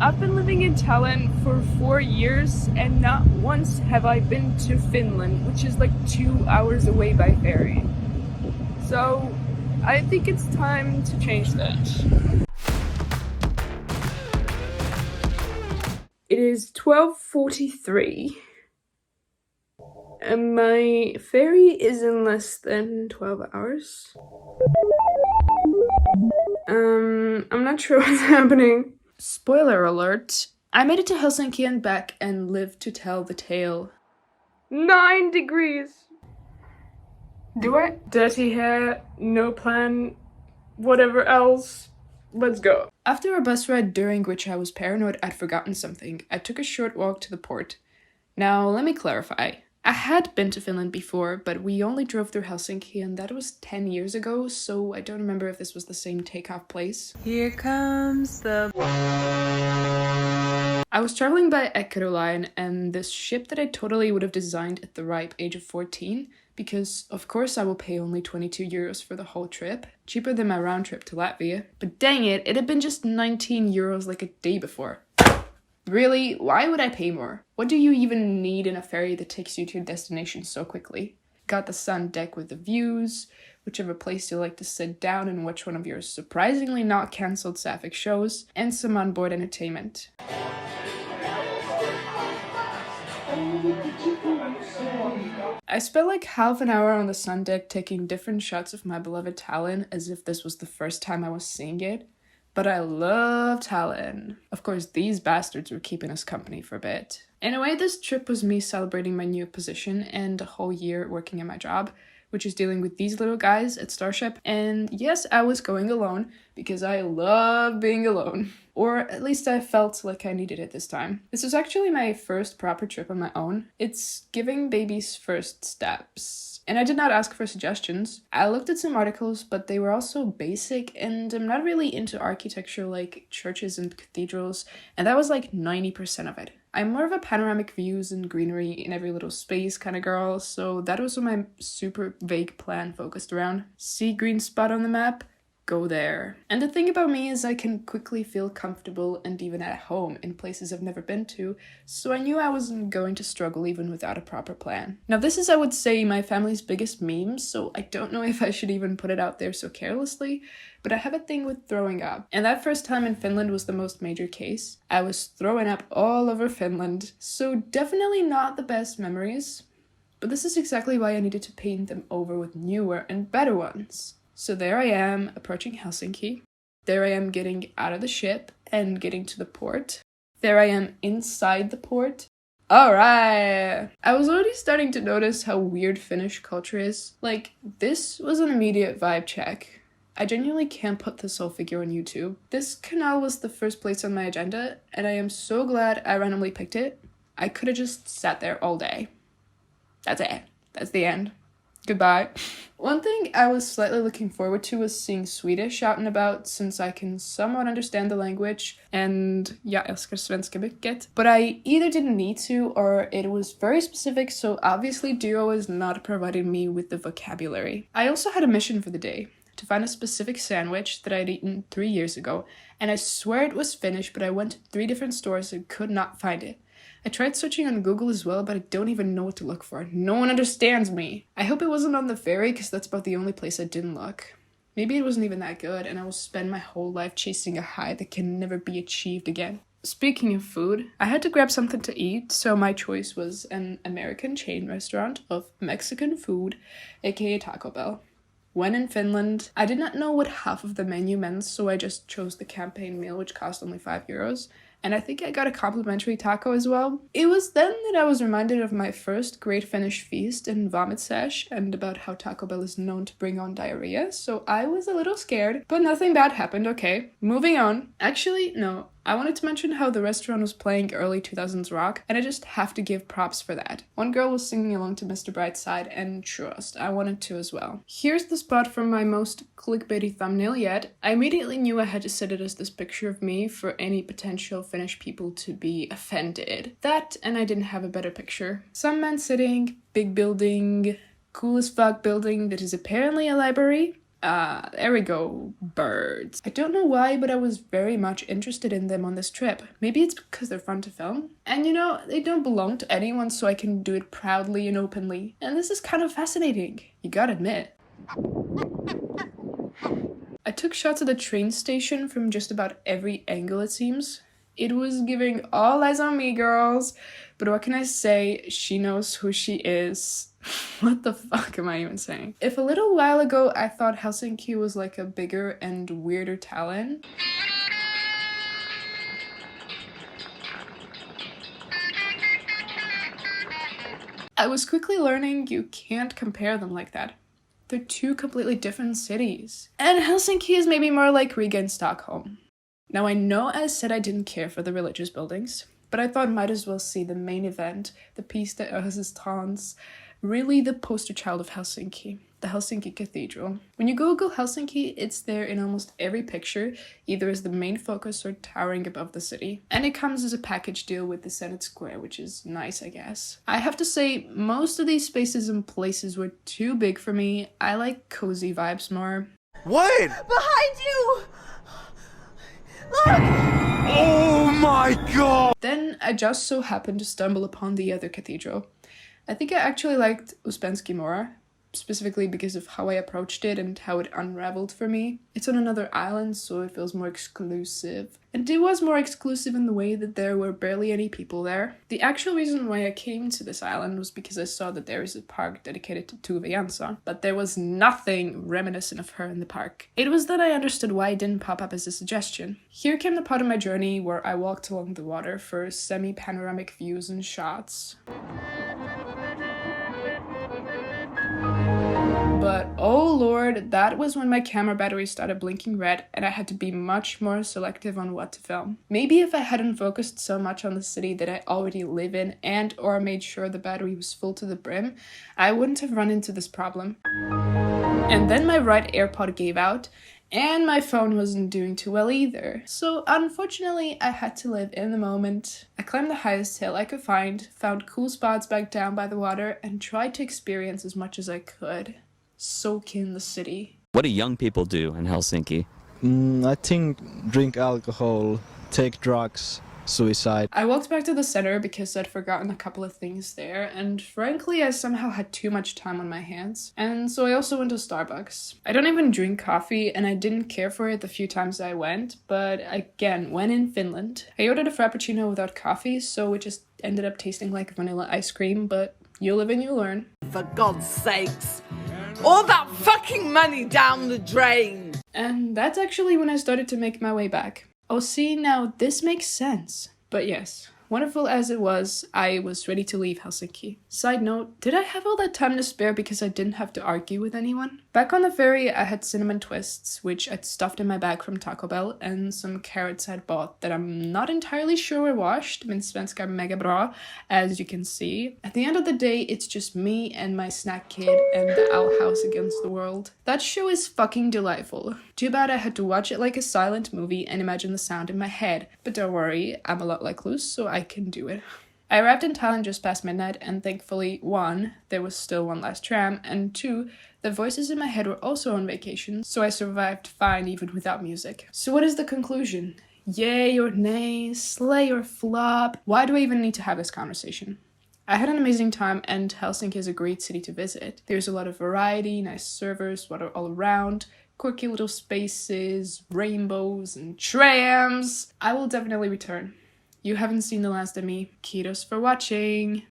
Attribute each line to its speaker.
Speaker 1: I've been living in Tallinn for 4 years and not once have I been to Finland, which is like 2 hours away by ferry. So I think it's time to change that. It is 12:43 and my ferry is in less than 12 hours. I'm not sure what's happening. Spoiler alert, I made it to Helsinki and back and lived to tell the tale. 9 degrees! Do it? Dirty hair, no plan, whatever else. Let's go. After a bus ride during which I was paranoid I'd forgotten something, I took a short walk to the port. Now, let me clarify. I had been to Finland before, but we only drove through Helsinki and that was 10 years ago, so I don't remember if this was the same takeoff place. Here comes the... I was traveling by Cathedral line and this ship that I totally would have designed at the ripe age of 14, because of course I will pay only 22 euros for the whole trip, cheaper than my round trip to Latvia. But dang it, it had been just 19 euros like a day before. Really? Why would I pay more? What do you even need in a ferry that takes you to your destination so quickly? Got the sun deck with the views, whichever place you like to sit down and watch one of your surprisingly not cancelled sapphic shows, and some onboard entertainment. I spent like half an hour on the sun deck taking different shots of my beloved Tallinn as if this was the first time I was seeing it. But I love Tallinn. Of course, these bastards were keeping us company for a bit. In a way, this trip was me celebrating my new position and a whole year working at my job, which is dealing with these little guys at Starship. And yes, I was going alone because I love being alone. Or at least I felt like I needed it this time. This was actually my first proper trip on my own. It's giving baby's first steps. And I did not ask for suggestions. I looked at some articles, but they were also basic, and I'm not really into architecture like churches and cathedrals, and that was like 90% of it. I'm more of a panoramic views and greenery in every little space kind of girl, so that was what my super vague plan focused around. See green spot on the map? Go there. And the thing about me is I can quickly feel comfortable and even at home in places I've never been to, so I knew I wasn't going to struggle even without a proper plan. Now this is, I would say, my family's biggest meme, so I don't know if I should even put it out there so carelessly, but I have a thing with throwing up. And that first time in Finland was the most major case. I was throwing up all over Finland, so definitely not the best memories. But this is exactly why I needed to paint them over with newer and better ones. So there I am, approaching Helsinki. There I am getting out of the ship and getting to the port. There I am inside the port. Alright! I was already starting to notice how weird Finnish culture is. Like, this was an immediate vibe check. I genuinely can't put this whole figure on YouTube. This canal was the first place on my agenda, and I am so glad I randomly picked it. I could have just sat there all day. That's it. That's the end. Goodbye. One thing I was slightly looking forward to was seeing Swedish out and about, since I can somewhat understand the language, and jag älskar svenska mycket. But I either didn't need to, or it was very specific, so obviously Duo is not providing me with the vocabulary. I also had a mission for the day, to find a specific sandwich that I'd eaten 3 years ago, and I swear it was Finnish, but I went to 3 different stores and could not find it. I tried searching on Google as well, but I don't even know what to look for. No one understands me. I hope it wasn't on the ferry, because that's about the only place I didn't look. Maybe it wasn't even that good, and I will spend my whole life chasing a high that can never be achieved again. Speaking of food, I had to grab something to eat, so my choice was an American chain restaurant of Mexican food, aka Taco Bell. When in Finland, I did not know what half of the menu meant, so I just chose the campaign meal, which cost only 5 euros. And I think I got a complimentary taco as well. It was then that I was reminded of my first Great Finnish Feast in Vomit Sesh and about how Taco Bell is known to bring on diarrhea, so I was a little scared, but nothing bad happened, okay. Moving on. Actually, no. I wanted to mention how the restaurant was playing early 2000s rock, and I just have to give props for that. One girl was singing along to Mr. Brightside, and trust, I wanted to as well. Here's the spot from my most clickbaity thumbnail yet. I immediately knew I had to set it as this picture of me for any potential Finnish people to be offended. That, and I didn't have a better picture. Some man sitting, big building, cool as fuck building that is apparently a library. There we go, birds. I don't know why, but I was very much interested in them on this trip. Maybe it's because they're fun to film. And you know, they don't belong to anyone, so I can do it proudly and openly. And this is kind of fascinating, you gotta admit. I took shots at the train station from just about every angle, it seems. It was giving all eyes on me, girls. But what can I say? She knows who she is. What the fuck am I even saying? If a little while ago I thought Helsinki was like a bigger and weirder Tallinn, I was quickly learning you can't compare them like that. They're two completely different cities. And Helsinki is maybe more like Riga and Stockholm. Now I know I said I didn't care for the religious buildings, but I thought might as well see the main event, the piece de resistance, really the poster child of Helsinki, the Helsinki Cathedral. When you Google Helsinki, it's there in almost every picture, either as the main focus or towering above the city. And it comes as a package deal with the Senate Square, which is nice, I guess. I have to say, most of these spaces and places were too big for me. I like cozy vibes more.
Speaker 2: Wait!
Speaker 3: Behind you! Look!
Speaker 2: Oh my god!
Speaker 1: Then I just so happened to stumble upon the other cathedral. I think I actually liked Uspensky more, specifically because of how I approached it and how it unraveled for me. It's on another island, so it feels more exclusive. And it was more exclusive in the way that there were barely any people there. The actual reason why I came to this island was because I saw that there is a park dedicated to Tove Jansson, but there was nothing reminiscent of her in the park. It was then I understood why it didn't pop up as a suggestion. Here came the part of my journey where I walked along the water for semi-panoramic views and shots. But oh lord, that was when my camera battery started blinking red and I had to be much more selective on what to film. Maybe if I hadn't focused so much on the city that I already live in and or made sure the battery was full to the brim, I wouldn't have run into this problem. And then my right AirPod gave out and my phone wasn't doing too well either. So unfortunately, I had to live in the moment. I climbed the highest hill I could find, found cool spots back down by the water, and tried to experience as much as I could. Soak in the city.
Speaker 4: What do young people do in Helsinki?
Speaker 5: I think drink alcohol, take drugs, suicide.
Speaker 1: I walked back to the center because I'd forgotten a couple of things there, and frankly I somehow had too much time on my hands. And so I also went to Starbucks. I don't even drink coffee and I didn't care for it the few times I went, but again, when in Finland, I ordered a frappuccino without coffee, so it just ended up tasting like vanilla ice cream, but you live and you learn.
Speaker 3: For God's sakes! All that fucking money down the drain!
Speaker 1: And that's actually when I started to make my way back. Oh, see, now this makes sense. But yes, wonderful as it was, I was ready to leave Helsinki. Side note, did I have all that time to spare because I didn't have to argue with anyone? Back on the ferry, I had cinnamon twists, which I'd stuffed in my bag from Taco Bell, and some carrots I'd bought that I'm not entirely sure were washed. Min svenska mega bra, as you can see. At the end of the day, it's just me and my snack kid and the owl house against the world. That show is fucking delightful. Too bad I had to watch it like a silent movie and imagine the sound in my head. But don't worry, I'm a lot like Luz, so I can do it. I arrived in Tallinn just past midnight, and thankfully, 1, there was still one last tram, and 2, the voices in my head were also on vacation, so I survived fine even without music. So what is the conclusion? Yay or nay, slay or flop? Why do I even need to have this conversation? I had an amazing time, and Helsinki is a great city to visit. There's a lot of variety, nice servers, water all around, quirky little spaces, rainbows, and trams. I will definitely return. You haven't seen the last of me. Kudos for watching.